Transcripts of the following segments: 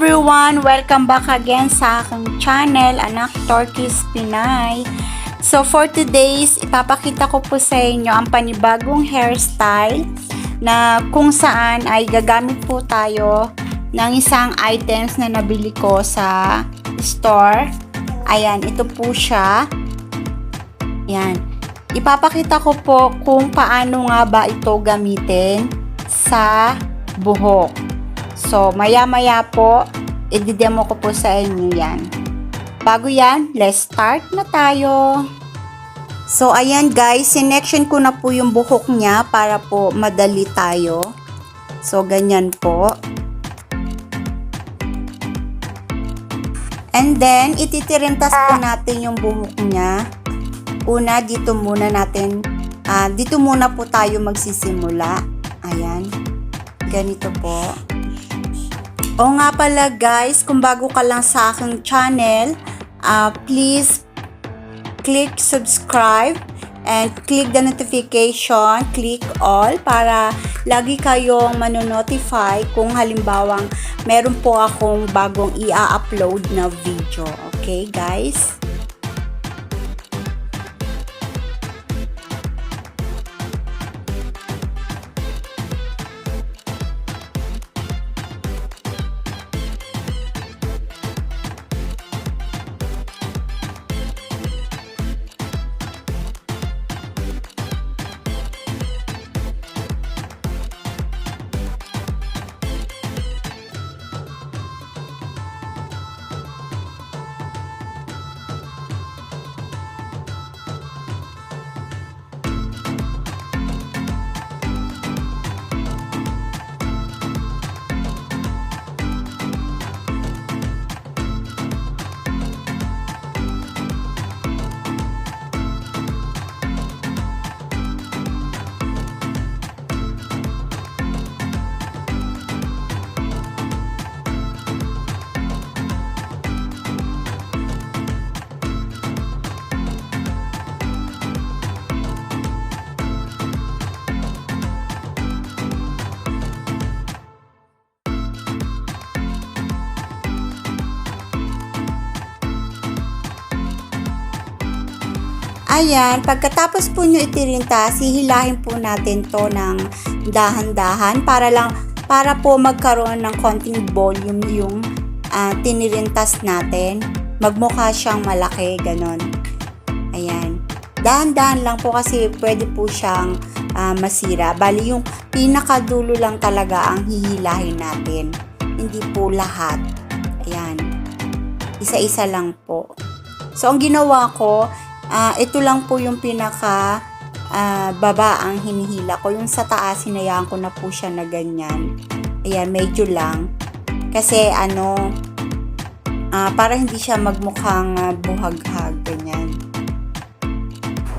everyone! Welcome back again sa aking channel, Anak Torquis Pinay. So for today's, ipapakita ko po sa inyo ang panibagong hairstyle na kung saan ay gagamit po tayo ng isang items na nabili ko sa store. Ayan, ito po siya. Ayan. Ipapakita ko po kung paano nga ba ito gamitin sa buhok. So, maya-maya po, i-demo ko po sa inyo yan. Bago yan, let's start na tayo. So, ayan guys, sinection ko na po yung buhok niya para po madali tayo. So, ganyan po. And then, ititirintas po natin yung buhok niya. Una, dito muna po tayo magsisimula. Ayan. Ganito po. O nga pala guys, kung bago ka lang sa aking channel, please click subscribe and click the notification, click all para lagi kayong manonotify kung halimbawang meron po akong bagong i-upload na video. Okay guys? Ayan, pagkatapos po nyo itirintas, hihilahin po natin to ng dahan-dahan para po magkaroon ng konting volume yung tinirintas natin. Magmukha siyang malaki, ganon. Ayan. Dahan-dahan lang po kasi pwede po siyang masira. Bali, yung pinakadulo lang talaga ang hihilahin natin. Hindi po lahat. Ayan. Isa-isa lang po. So, ang ginawa ko, ito lang po yung pinaka baba ang hinihila ko. Yung sa taas, hinayaan ko na po siya na ganyan. Ayan, medyo lang. Kasi para hindi siya magmukhang buhaghag, ganyan.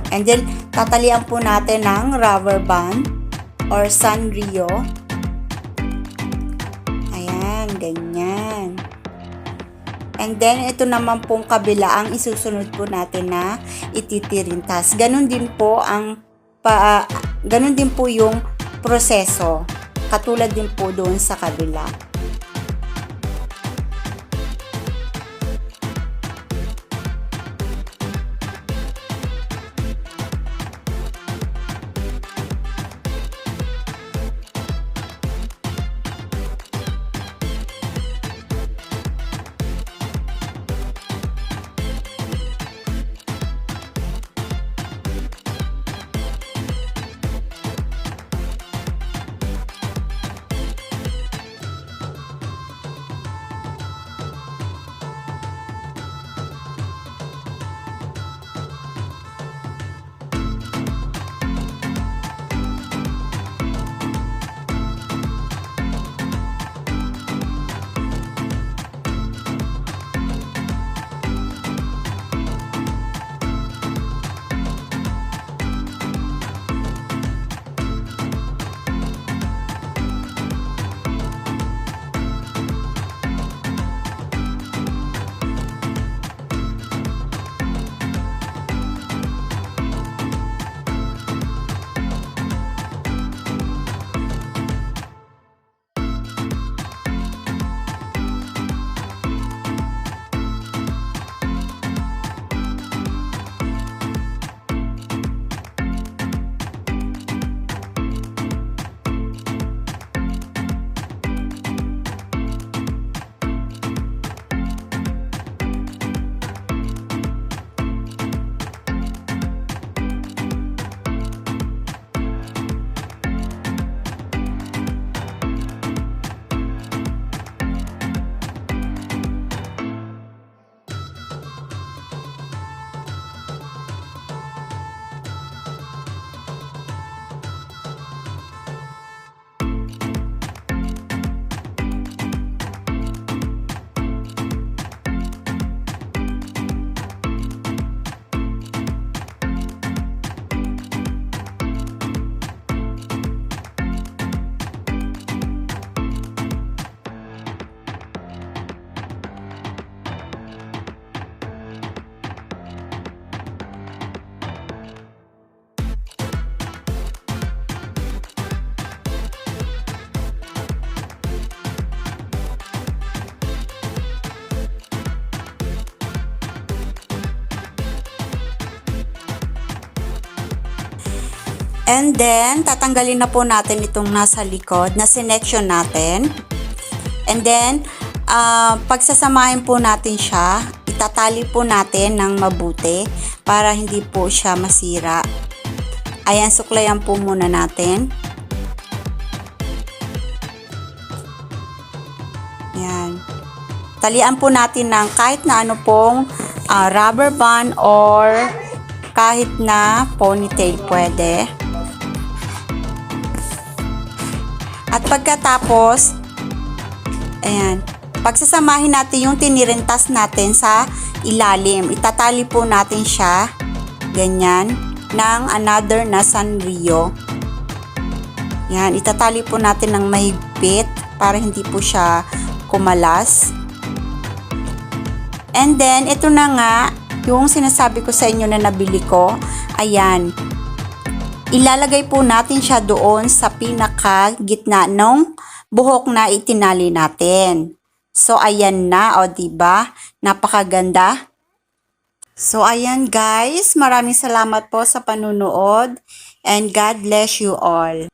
And then, tatalian po natin ng rubber band or sanrio. Ayan, ganyan. And then, ito naman pong kabila ang isusunod po natin na ititirintas. Ganon din po yung proseso. Katulad din po doon sa kabila. And then, tatanggalin na po natin itong nasa likod na sinection natin. And then, pagsasamahin po natin siya, itatali po natin ng mabuti para hindi po siya masira. Ayan, suklayan po muna natin. Ayan. Talian po natin ng kahit na ano pong rubber band or kahit na ponytail pwede. At pagkatapos, ayan, pagsasamahin natin yung tinirintas natin sa ilalim. Itatali po natin siya, ganyan, ng another na sanrio. Yan, itatali po natin ng mahigpit para hindi po siya kumalas. And then, ito na nga, yung sinasabi ko sa inyo na nabili ko, ayan, ilalagay po natin siya doon sa pinaka gitna ng buhok na itinali natin. So, ayan na, o diba? Napakaganda. So, ayan guys, maraming salamat po sa panunood and God bless you all.